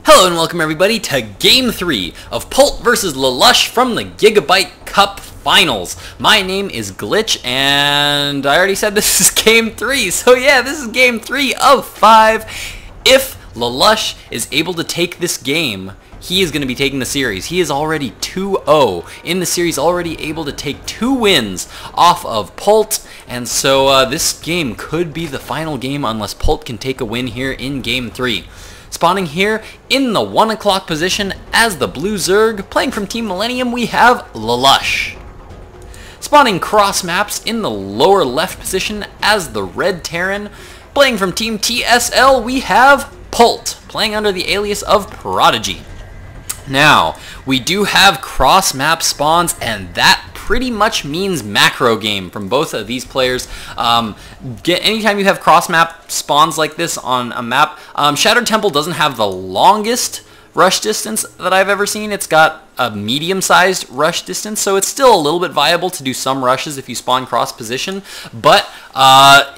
Hello and welcome everybody to Game 3 of Polt versus LaLush from the GIGABYTE Cup Finals. My name is Glitch and I already said this is Game 3, so yeah, this is Game 3 of 5. If LaLush is able to take this game, he is going to be taking the series. He is already 2-0 in the series, already able to take 2 wins off of Polt, and so this game could be the final game unless Polt can take a win here in Game 3. Spawning here in the 1 o'clock position as the Blue Zerg, playing from Team Millennium, we have LaLush. Spawning cross maps in the lower left position as the Red Terran, playing from Team TSL, we have Polt, playing under the alias of Prodigy. Now, we do have cross map spawns, and that pretty much means macro game from both of these players. Anytime you have cross map spawns like this on a map, Shattered Temple doesn't have the longest rush distance that I've ever seen. It's got a medium-sized rush distance, so it's still a little bit viable to do some rushes if you spawn cross position, but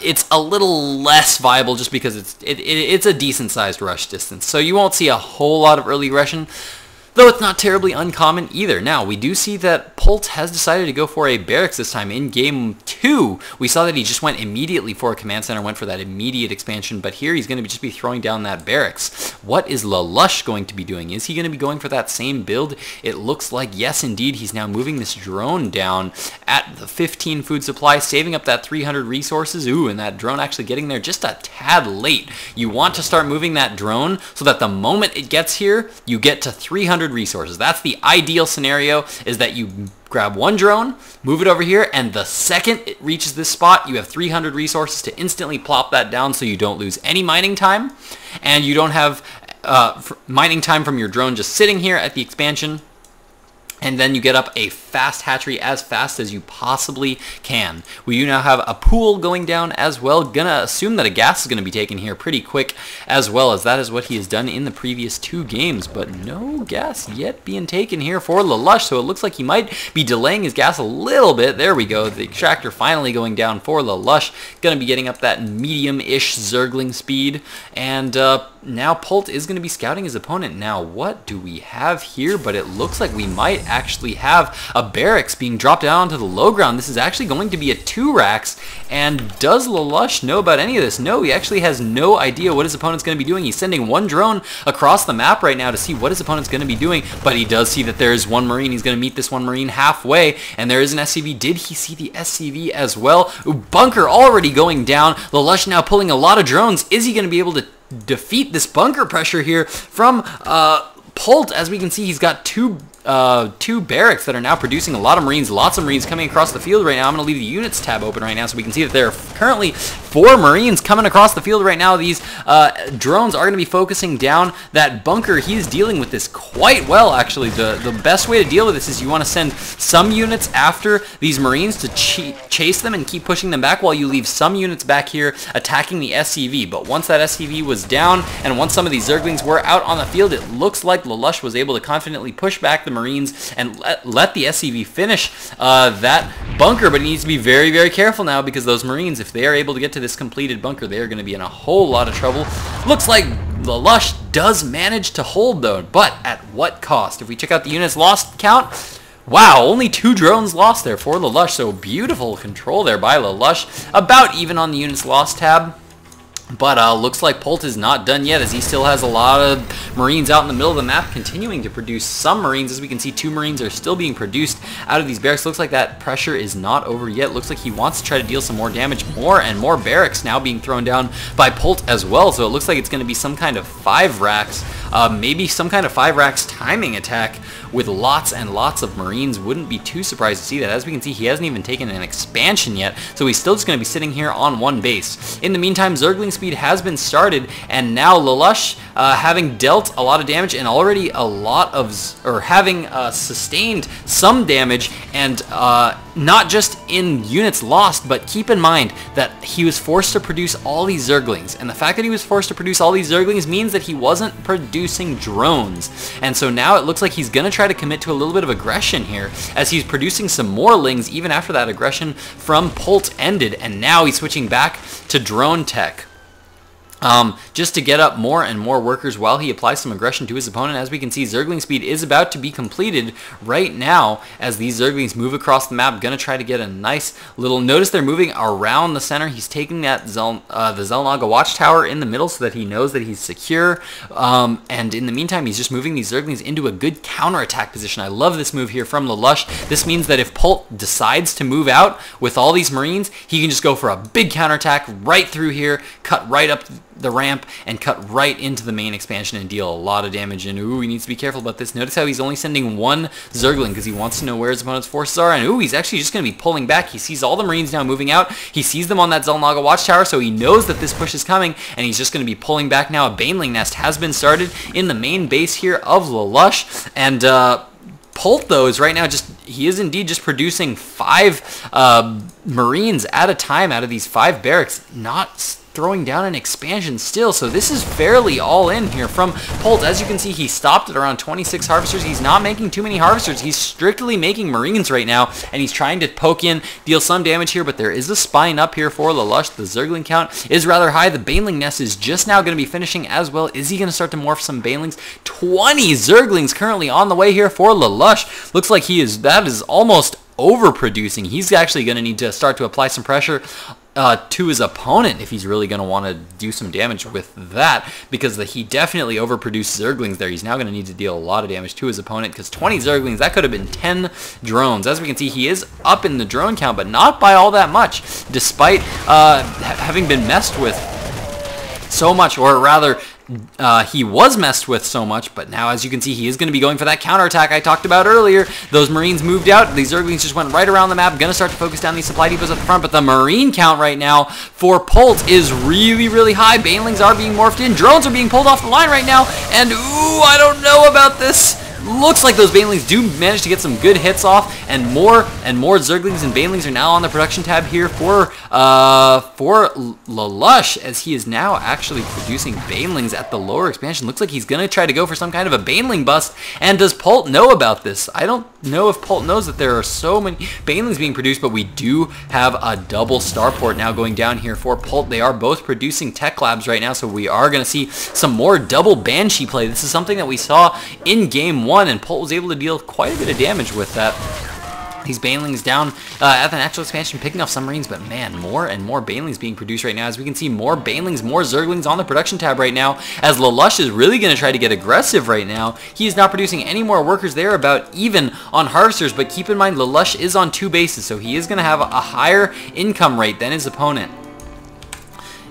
it's a little less viable just because it's a decent-sized rush distance, so you won't see a whole lot of early rushing, though it's not terribly uncommon either. Now, we do see that Polt has decided to go for a barracks this time in Game 2. We saw that he just went immediately for a command center, went for that immediate expansion, but here he's going to just be throwing down that barracks. What is LaLush going to be doing? Is he going to be going for that same build? It looks like, yes, indeed, he's now moving this drone down at the 15 food supply, saving up that 300 resources. Ooh, and that drone actually getting there just a tad late. You want to start moving that drone so that the moment it gets here, you get to 300 resources. That's the ideal scenario, is that you grab one drone, move it over here, and the second it reaches this spot, you have 300 resources to instantly plop that down so you don't lose any mining time, and you don't have mining time from your drone just sitting here at the expansion. And then you get up a fast hatchery as fast as you possibly can. We do now have a pool going down as well. Gonna assume that a gas is going to be taken here pretty quick, as well as that is what he has done in the previous 2 games. But no gas yet being taken here for LaLush, so it looks like he might be delaying his gas a little bit. There we go. The extractor finally going down for LaLush. Gonna be getting up that medium-ish Zergling speed. And now Polt is going to be scouting his opponent. Now, what do we have here? But it looks like we might actually have a barracks being dropped down onto the low ground. This is actually going to be a 2 racks. And does LaLush know about any of this? No, he actually has no idea what his opponent's going to be doing. He's sending one drone across the map right now to see what his opponent's going to be doing, but he does see that there's one Marine. He's going to meet this one Marine halfway, and there is an SCV. Did he see the SCV as well? Ooh, bunker already going down. LaLush now pulling a lot of drones. Is he going to be able to defeat this bunker pressure here from Polt? As we can see, he's got two barracks that are now producing a lot of Marines, lots of Marines coming across the field right now. I'm going to leave the units tab open right now so we can see that there are currently 4 Marines coming across the field right now. These drones are going to be focusing down that bunker. He's dealing with this quite well, actually. The best way to deal with this is you want to send some units after these Marines to chase them and keep pushing them back, while you leave some units back here attacking the SCV. But once that SCV was down and once some of these Zerglings were out on the field, it looks like LaLush was able to confidently push back the Marines and let the SCV finish that bunker. But he needs to be very, very careful now, because those Marines, if they are able to get to this completed bunker, they are going to be in a whole lot of trouble. Looks like LaLush does manage to hold, though, but at what cost? If we check out the units lost count, wow, only 2 drones lost there for LaLush, so beautiful control there by LaLush. About even on the units lost tab. But looks like Polt is not done yet, as he still has a lot of Marines out in the middle of the map continuing to produce some Marines. As we can see, 2 Marines are still being produced out of these barracks. Looks like that pressure is not over yet. Looks like he wants to try to deal some more damage. More and more barracks now being thrown down by Polt as well. So it looks like it's going to be some kind of 5 racks, maybe some kind of 5 racks timing attack with lots and lots of Marines. Wouldn't be too surprised to see that. As we can see, he hasn't even taken an expansion yet, so he's still just going to be sitting here on 1 base. In the meantime, Zergling speed has been started, and now LaLush, having dealt a lot of damage and already a lot of, having sustained some damage, and not just in units lost, but keep in mind that he was forced to produce all these Zerglings, and the fact that he was forced to produce all these Zerglings means that he wasn't producing drones. And so now it looks like he's going to try to commit to a little bit of aggression here, as he's producing some more Lings even after that aggression from Polt ended, and now he's switching back to drone tech. just to get up more and more workers while he applies some aggression to his opponent. As we can see, Zergling speed is about to be completed right now as these Zerglings move across the map. Gonna try to get a nice little... Notice they're moving around the center. He's taking that the Xel'Naga watchtower in the middle so that he knows that he's secure. And in the meantime, he's just moving these Zerglings into a good counterattack position. I love this move here from LaLush. This means that if Polt decides to move out with all these Marines, he can just go for a big counterattack right through here, cut right up the ramp, and cut right into the main expansion and deal a lot of damage. And ooh, he needs to be careful about this. Notice how he's only sending one Zergling because he wants to know where his opponent's forces are. And ooh, he's actually just going to be pulling back. He sees all the Marines now moving out. He sees them on that Xel'Naga watchtower, so he knows that this push is coming, and he's just going to be pulling back now. A Baneling nest has been started in the main base here of LaLush, and Polt, though, is right now he is indeed just producing 5 Marines at a time out of these 5 barracks, not throwing down an expansion still. So this is fairly all in here from Polt. As you can see, he stopped at around 26 harvesters. He's not making too many harvesters. He's strictly making Marines right now, and he's trying to poke in, deal some damage here, but there is a spine up here for LaLush. The Zergling count is rather high. The Baneling nest is just now going to be finishing as well. Is he going to start to morph some Banelings? 20 Zerglings currently on the way here for LaLush. Looks like that is almost overproducing. He's actually going to need to start to apply some pressure to his opponent if he's really going to want to do some damage with that, because he definitely overproduced Zerglings there. He's now going to need to deal a lot of damage to his opponent, because 20 Zerglings, that could have been 10 drones. As we can see, he is up in the drone count, but not by all that much, despite having been messed with so much, or rather, he was messed with so much, but now, as you can see, he is going to be going for that counterattack I talked about earlier. Those Marines moved out. These Zerglings just went right around the map. Going to start to focus down these supply depots at the front, but the Marine count right now for Polt is really, really high. Banelings are being morphed in. Drones are being pulled off the line right now, and ooh, I don't know about this. Looks like those Banelings do manage to get some good hits off, and more Zerglings and Banelings are now on the production tab here for LaLush, as he is now actually producing Banelings at the lower expansion. Looks like he's going to try to go for some kind of a Baneling bust. And does Polt know about this? I don't know if Polt knows that there are so many Banelings being produced, but we do have a double starport now going down here for Polt. They are both producing tech labs right now, so we are going to see some more double Banshee play. This is something that we saw in Game 1, and Polt was able to deal quite a bit of damage with that. These Banelings down at the natural expansion, picking off some Marines, but man, more and more Banelings being produced right now. As we can see, more Banelings, more Zerglings on the production tab right now, as LaLush is really going to try to get aggressive right now. He is not producing any more workers. They're about even on harvesters, but keep in mind, LaLush is on 2 bases, so he is going to have a higher income rate than his opponent.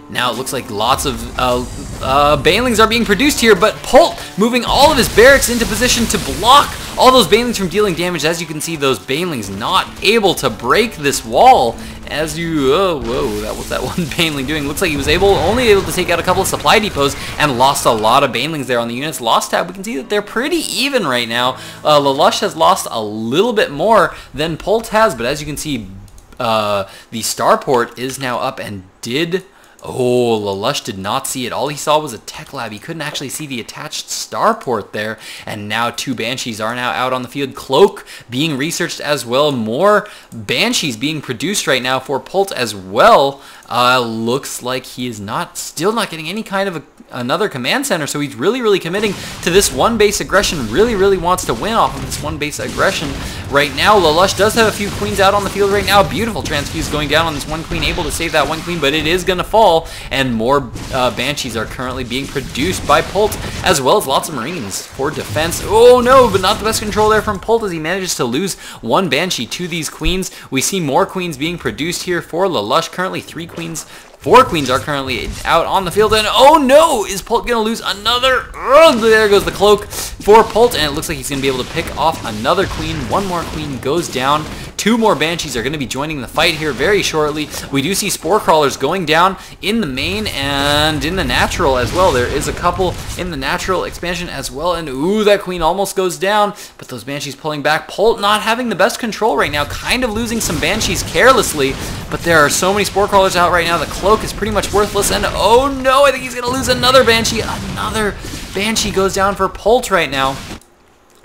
Now it looks like lots of Banelings are being produced here, but Polt moving all of his barracks into position to block all those Banelings from dealing damage. As you can see, those Banelings not able to break this wall. As you, oh, whoa, that was that one Baneling doing. Looks like he was only able to take out a couple of supply depots and lost a lot of Banelings there on the units. Lost tab, we can see that they're pretty even right now. LaLush has lost a little bit more than Polt has, but as you can see, the starport is now up and did... Oh, LaLush did not see it. All he saw was a tech lab. He couldn't actually see the attached starport there. And now 2 Banshees are now out on the field. Cloak being researched as well. More Banshees being produced right now for Polt as well. Looks like he is still not getting any kind of another command center, so he's really committing to this 1 base aggression. Really wants to win off of this 1 base aggression right now. LaLush does have a few queens out on the field right now. Beautiful transfuse going down on this 1 queen, able to save that 1 queen, but it is going to fall, and more Banshees are currently being produced by Polt, as well as lots of Marines for defense. Oh no, but not the best control there from Polt as he manages to lose 1 Banshee to these queens. We see more queens being produced here for LaLush. Currently 3 queens. 4 queens are currently out on the field, and oh no, is Polt going to lose another? Oh, there goes the cloak for Polt, and it looks like he's going to be able to pick off another queen. 1 more queen goes down. 2 more Banshees are going to be joining the fight here very shortly. We do see Spore Crawlers going down in the main and in the natural as well. There is a couple in the natural expansion as well, and ooh, that queen almost goes down, but those Banshees pulling back. Polt not having the best control right now, kind of losing some Banshees carelessly, but there are so many Spore Crawlers out right now. The cloak is pretty much worthless, and oh no, I think he's going to lose another Banshee. Another Banshee goes down for Polt right now.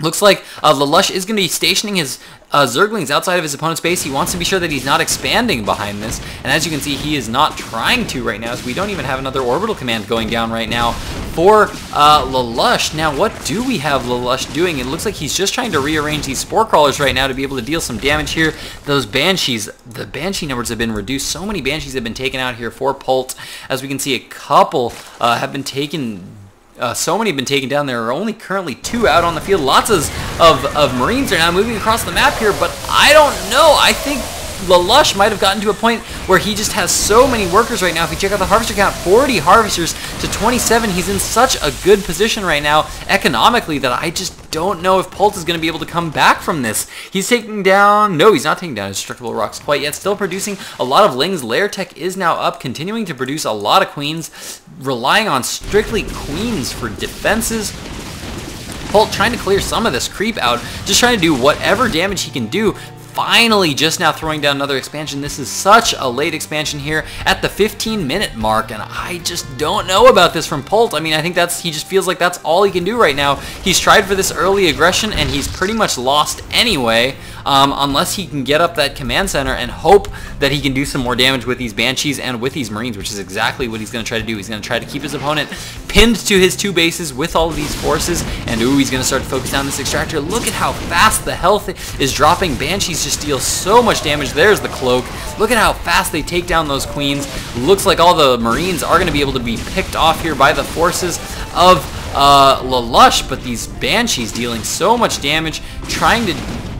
Looks like LaLush is going to be stationing his Zerglings outside of his opponent's base. He wants to be sure that he's not expanding behind this. And as you can see, he is not trying to right now, as we don't even have another orbital command going down right now for LaLush. Now, what do we have LaLush doing? It looks like he's just trying to rearrange these Spore Crawlers right now to be able to deal some damage here. Those Banshees, the Banshee numbers have been reduced. So many Banshees have been taken out here for Polt. As we can see, a couple have been taken. So many have been taken down. There are only currently 2 out on the field. Lots of Marines are now moving across the map here, but I don't know. I think LaLush might have gotten to a point where he just has so many workers right now. If you check out the harvester count, 40 harvesters to 27. He's in such a good position right now economically that I just don't know if Polt is going to be able to come back from this. He's taking down... No, he's not taking down Indestructible Rocks quite yet. Still producing a lot of Lings. Lair Tech is now up, continuing to produce a lot of Queens, relying on strictly Queens for defenses. Polt trying to clear some of this creep out, just trying to do whatever damage he can do. Finally, just now throwing down another expansion. This is such a late expansion here at the 15-minute mark, and I just don't know about this from Polt. I mean, I think he just feels like that's all he can do right now. He's tried for this early aggression, and he's pretty much lost anyway, unless he can get up that command center and hope that he can do some more damage with these Banshees and with these Marines, which is exactly what he's going to try to do. He's going to try to keep his opponent pinned to his 2 bases with all of these forces, and ooh, he's going to start to focus down this extractor. Look at how fast the health is dropping. Banshees just deal so much damage. There's the cloak. Look at how fast they take down those Queens. Looks like all the Marines are going to be able to be picked off here by the forces of LaLush, but these Banshees dealing so much damage, trying to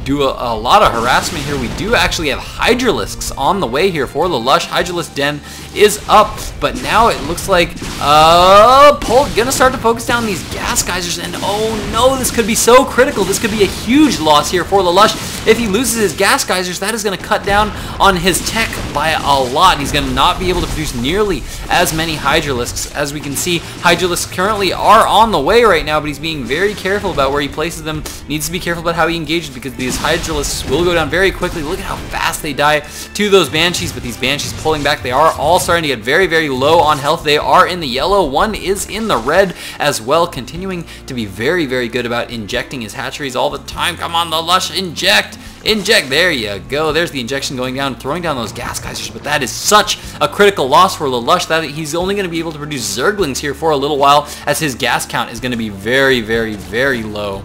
do a lot of harassment here. We do actually have Hydralisks on the way here for LaLush. Hydralisk Den is up, but now it looks like Polt gonna start to focus down these gas geysers, and oh no, this could be so critical. This could be a huge loss here for LaLush. If he loses his gas geysers, that is gonna cut down on his tech by a lot. He's gonna not be able to produce nearly as many Hydralisks. As we can see, Hydralisks currently are on the way right now, but he's being very careful about where he places them. Needs to be careful about how he engages, because these Hydralisks will go down very quickly. Look at how fast they die to those Banshees, but these Banshees pulling back. They are all starting to get very, very low on health. They are in the yellow. One is in the red as well, continuing to be very, very good about injecting his hatcheries all the time. Come on, LaLush, inject! Inject, there you go. There's the injection going down, throwing down those gas geysers, but that is such a critical loss for LaLush that he's only going to be able to produce Zerglings here for a little while, as his gas count is going to be very, very, very low.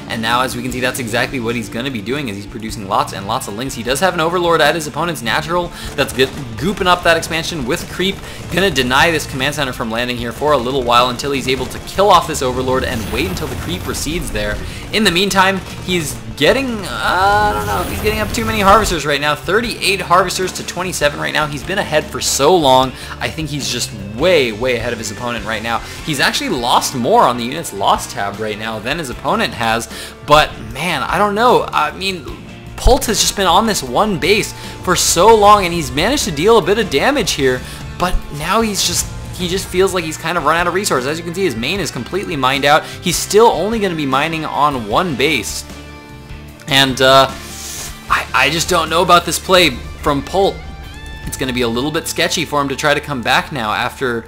And now, as we can see, that's exactly what he's going to be doing, is he's producing lots and lots of Lings. He does have an Overlord at his opponent's natural that's gooping up that expansion with creep. Going to deny this command center from landing here for a little while until he's able to kill off this Overlord and wait until the creep recedes there. In the meantime, he's getting, I don't know if he's getting up too many harvesters right now. 38 harvesters to 27 right now. He's been ahead for so long. I think he's just way, way ahead of his opponent right now. He's actually lost more on the units lost tab right now than his opponent has. But man, I don't know. I mean, Polt has just been on this one base for so long, and he's managed to deal a bit of damage here. But now he just feels like he's kind of run out of resources. As you can see, his main is completely mined out. He's still only going to be mining on one base. And I just don't know about this play from Polt. It's going to be a little bit sketchy for him to try to come back now after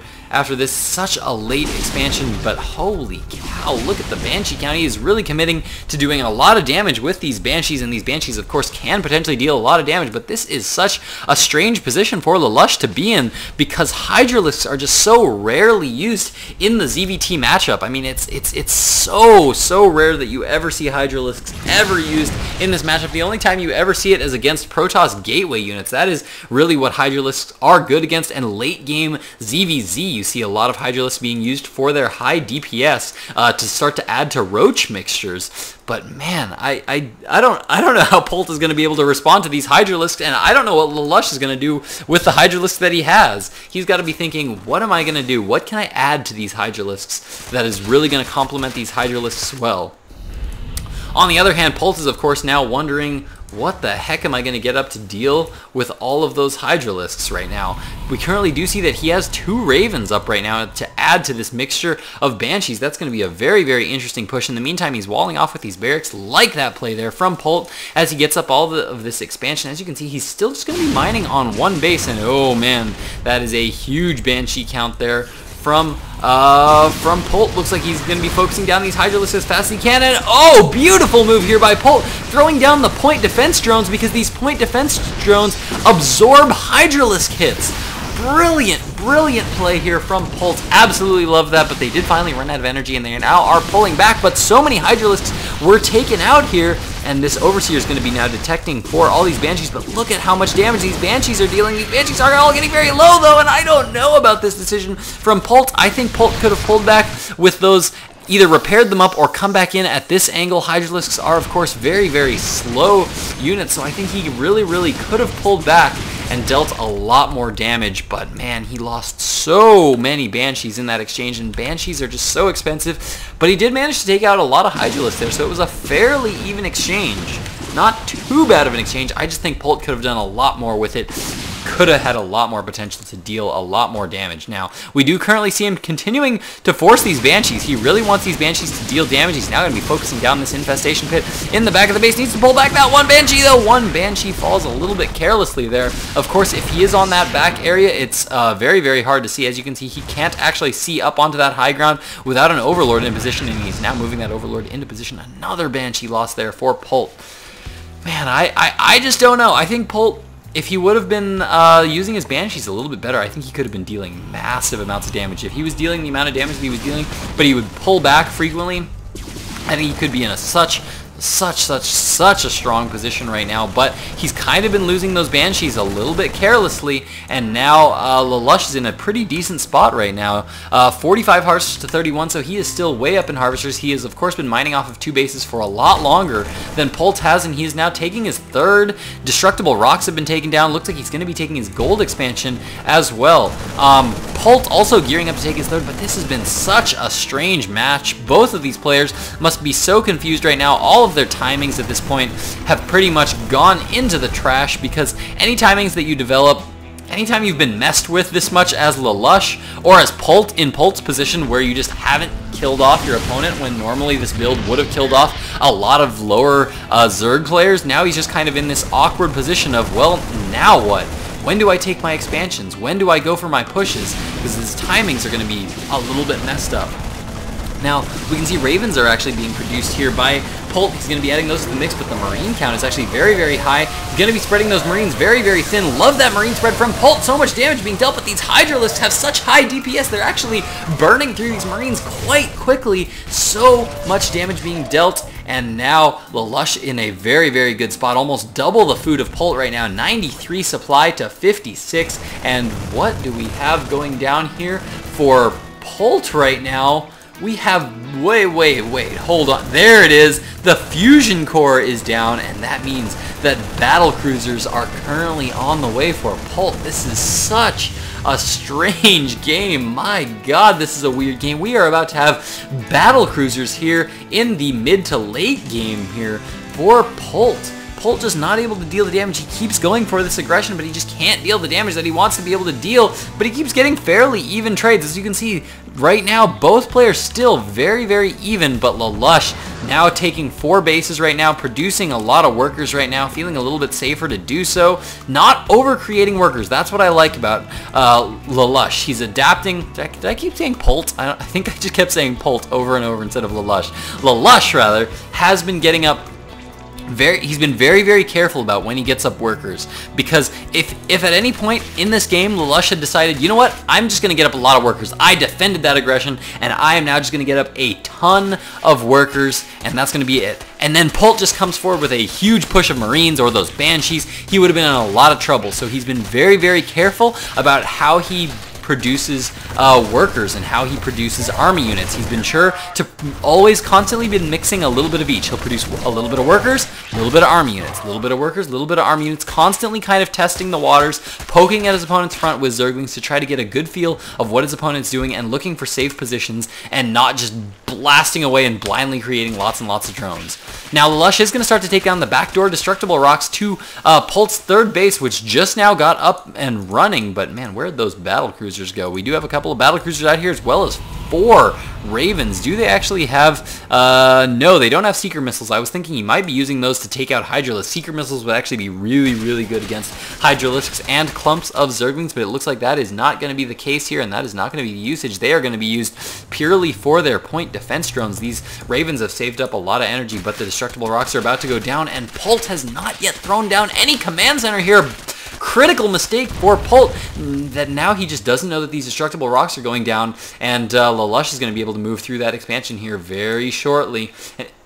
this such a late expansion. But holy cow, look at the Banshee count. He is really committing to doing a lot of damage with these Banshees, and these Banshees of course can potentially deal a lot of damage, but this is such a strange position for LaLush to be in, because Hydralisks are just so rarely used in the ZVT matchup. I mean, it's so rare that you ever see Hydralisks ever used in this matchup. The only time you ever see it is against Protoss Gateway units. That is really what Hydralisks are good against, and late game ZVZ you see a lot of Hydralisks being used for their high DPS to start to add to Roach mixtures. But man, I don't know how Polt is going to be able to respond to these Hydralisks, and I don't know what LaLush is going to do with the Hydralisks that he has. He's got to be thinking, what am I going to do? What can I add to these Hydralisks that is really going to complement these Hydralisks well? On the other hand, Polt is of course now wondering, what the heck am I going to get up to deal with all of those Hydralisks right now? We currently do see that he has 2 Ravens up right now to add to this mixture of Banshees. That's going to be a very, very interesting push. In the meantime, he's walling off with these barracks. Like that play there from Polt as he gets up all of this expansion. As you can see, he's still just going to be mining on one base, and oh man, that is a huge Banshee count there from Polt. Looks like he's going to be focusing down these Hydralisks as fast as he can. And oh, beautiful move here by Polt, throwing down the point defense drones because these point defense drones absorb Hydralisk hits. Brilliant, brilliant play here from Polt. Absolutely love that, but they did finally run out of energy and they now are pulling back, but so many Hydralisks were taken out here, and this Overseer is going to be now detecting for all these Banshees, but look at how much damage these Banshees are dealing. These Banshees are all getting very low, though, and I don't know about this decision from Polt. I think Polt could have pulled back with those, either repaired them up or come back in at this angle. Hydralisks are, of course, very, very slow units, so I think he really, really could have pulled back and dealt a lot more damage, but man, he lost so many Banshees in that exchange, and Banshees are just so expensive, but he did manage to take out a lot of Hydralisks there, so it was a fairly even exchange. Not too bad of an exchange. I just think Polt could have done a lot more with it. Could have had a lot more potential to deal a lot more damage. Now, we do currently see him continuing to force these Banshees. He really wants these Banshees to deal damage. He's now going to be focusing down this infestation pit in the back of the base. Needs to pull back that one Banshee, though. One Banshee falls a little bit carelessly there. Of course, if he is on that back area, it's very, very hard to see. As you can see, he can't actually see up onto that high ground without an Overlord in position, and he's now moving that Overlord into position. Another Banshee loss there for Polt. Man, I just don't know. I think Polt, if he would have been using his Banshees a little bit better, I think he could have been dealing massive amounts of damage. If he was dealing the amount of damage that he was dealing, but he would pull back frequently, I think he could be in a such a strong position right now, but he's kind of been losing those Banshees a little bit carelessly, and now LaLush is in a pretty decent spot right now. 45 harvesters to 31, so he is still way up in harvesters. He has, of course, been mining off of 2 bases for a lot longer than Polt has, and he is now taking his 3rd. Destructible rocks have been taken down. Looks like he's going to be taking his gold expansion as well. Polt also gearing up to take his 3rd, but this has been such a strange match. Both of these players must be so confused right now. All of their timings at this point have pretty much gone into the trash, because any timings that you develop, anytime you've been messed with this much as LaLush or as Polt in Polt's position, where you just haven't killed off your opponent when normally this build would have killed off a lot of lower Zerg players, now he's just kind of in this awkward position of, well, now what? When do I take my expansions? When do I go for my pushes? Because his timings are going to be a little bit messed up. Now, we can see Ravens are actually being produced here by Polt. He's going to be adding those to the mix, but the Marine count is actually very, very high. He's going to be spreading those Marines very, very thin. Love that Marine spread from Polt. So much damage being dealt, but these Hydralisks have such high DPS. They're actually burning through these Marines quite quickly. So much damage being dealt. And now LaLush in a very, very good spot. Almost double the food of Polt right now. 93 supply to 56. And what do we have going down here for Polt right now? We have, wait, hold on. There it is. The fusion core is down, and that means that battle cruisers are currently on the way for Polt. This is such a strange game. My God, this is a weird game. We are about to have battle cruisers here in the mid to late game here for Polt. Polt just not able to deal the damage. He keeps going for this aggression, but he just can't deal the damage that he wants to be able to deal, but he keeps getting fairly even trades. As you can see right now, both players still very, very even, but LaLush now taking 4 bases right now, producing a lot of workers right now, feeling a little bit safer to do so, not over creating workers. That's what I like about LaLush. He's adapting. Did I keep saying Polt? I think I just kept saying Polt over and over instead of LaLush. LaLush, rather, has been getting up he's been very, very careful about when he gets up workers, because if at any point in this game LaLush had decided, you know what, I'm just going to get up a lot of workers, I defended that aggression, and I am now just going to get up a ton of workers, and that's going to be it, and then Polt just comes forward with a huge push of Marines or those Banshees, he would have been in a lot of trouble. So he's been very, very careful about how he produces workers and how he produces army units. He's been sure to always constantly be mixing a little bit of each. He'll produce a little bit of workers, a little bit of army units, a little bit of workers, a little bit of army units, constantly kind of testing the waters, poking at his opponent's front with Zerglings to try to get a good feel of what his opponent's doing and looking for safe positions and not just blasting away and blindly creating lots and lots of drones. Now LaLush is going to start to take down the backdoor destructible rocks to Polt's 3rd base, which just now got up and running, but man, where'd those battle cruisers go? We do have a couple of battle cruisers out here, as well as 4 Ravens. Do they actually have... no, they don't have Seeker Missiles. I was thinking he might be using those to take out Hydralisks. Seeker Missiles would actually be really, really good against Hydralisks and clumps of Zerglings, but it looks like that is not going to be the case here, and that is not going to be the usage. They are going to be used purely for their point defense drones. These Ravens have saved up a lot of energy, but the Destructible Rocks are about to go down, and Polt has not yet thrown down any command center here. Critical mistake for Polt, that now he just doesn't know that these Destructible Rocks are going down, and LaLush is going to be able to move through that expansion here very shortly,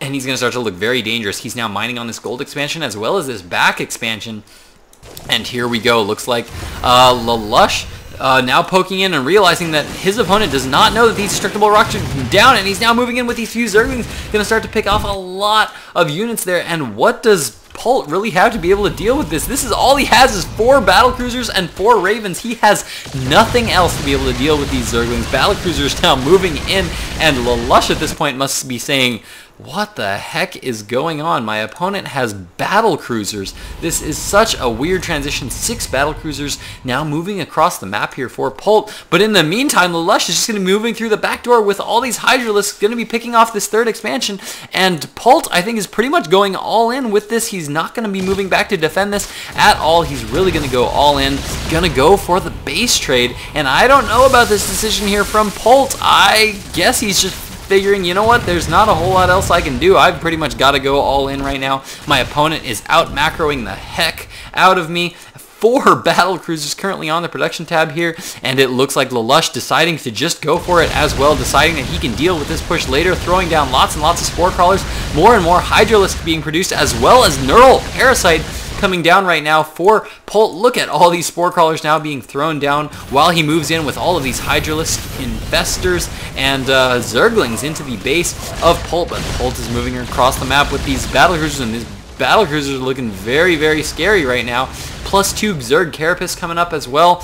and he's going to start to look very dangerous. He's now mining on this gold expansion as well as this back expansion, and here we go. Looks like LaLush now poking in and realizing that his opponent does not know that these Destructible Rocks are down, and he's now moving in with these few Zerglings, going to start to pick off a lot of units there. And what does Polt really have to be able to deal with this? This is all he has, is 4 battlecruisers and 4 Ravens. He has nothing else to be able to deal with these Zerglings. Battlecruisers now moving in, and LaLush at this point must be saying, what the heck is going on? My opponent has battle cruisers. This is such a weird transition. 6 battle cruisers now moving across the map here for Polt. But in the meantime, LaLush is just going to be moving through the back door with all these Hydralisks, going to be picking off this 3rd expansion. And Polt, I think, is pretty much going all in with this. He's not going to be moving back to defend this at all. He's really going to go all in. Going to go for the base trade. And I don't know about this decision here from Polt. I guess he's just figuring, you know what, there's not a whole lot else I can do. I've pretty much got to go all in right now. My opponent is out macroing the heck out of me. 4 battle cruisers currently on the production tab here, and it looks like LaLush deciding to just go for it as well, deciding that he can deal with this push later, throwing down lots and lots of Spore Crawlers, more and more Hydralisk being produced, as well as Neural Parasite coming down right now for Polt. Look at all these Spore Crawlers now being thrown down while he moves in with all of these Hydralisk Infestors and Zerglings into the base of Polt. But Polt is moving across the map with these battlecruisers, and these battlecruisers are looking very, very scary right now. Plus 2 Zerg Carapace coming up as well.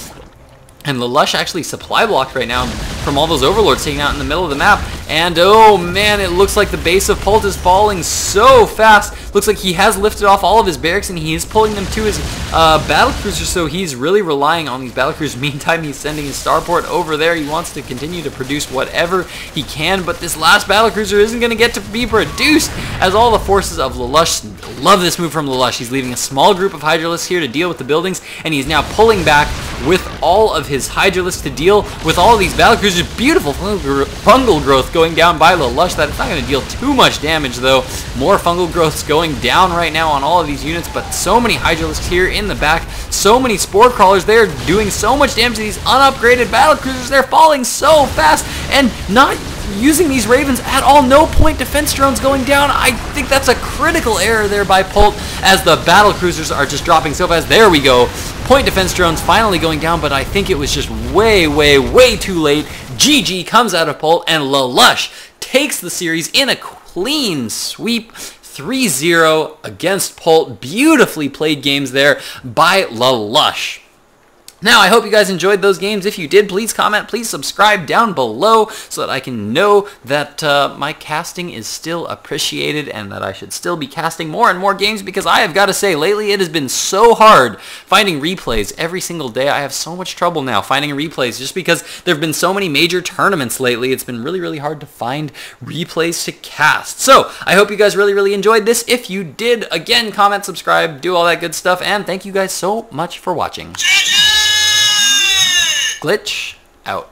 And LaLush actually supply blocked right now from all those Overlords taken out in the middle of the map. And oh man, it looks like the base of Polt is falling so fast. Looks like he has lifted off all of his barracks and he is pulling them to his battlecruiser, so he's really relying on these battlecruisers. Meantime, he's sending his starport over there. He wants to continue to produce whatever he can, but this last battlecruiser isn't going to get to be produced, as all the forces of LaLush love this move from LaLush. He's leaving a small group of Hydralisks here to deal with the buildings, and he's now pulling back with all of his Hydralisks to deal with all of these battlecruisers. Beautiful fungal growth going down by LaLush. That's not going to deal too much damage, though. More fungal growths going down right now on all of these units, but so many Hydralisks here in the back. So many Spore Crawlers. They're doing so much damage to these unupgraded battlecruisers. They're falling so fast and not using these Ravens at all. No point defense drones going down. I think that's a critical error there by Polt, as the battlecruisers are just dropping so fast. There we go. Point defense drones finally going down, but I think it was just way, way, way too late. GG comes out of Polt, and LaLush takes the series in a clean sweep. 3-0 against Polt. Beautifully played games there by LaLush. Now, I hope you guys enjoyed those games. If you did, please comment, please subscribe down below so that I can know that my casting is still appreciated and that I should still be casting more and more games, because I have got to say, lately it has been so hard finding replays every single day. I have so much trouble now finding replays just because there have been so many major tournaments lately. It's been really, really hard to find replays to cast. So, I hope you guys really, really enjoyed this. If you did, again, comment, subscribe, do all that good stuff, and thank you guys so much for watching. Glitch out.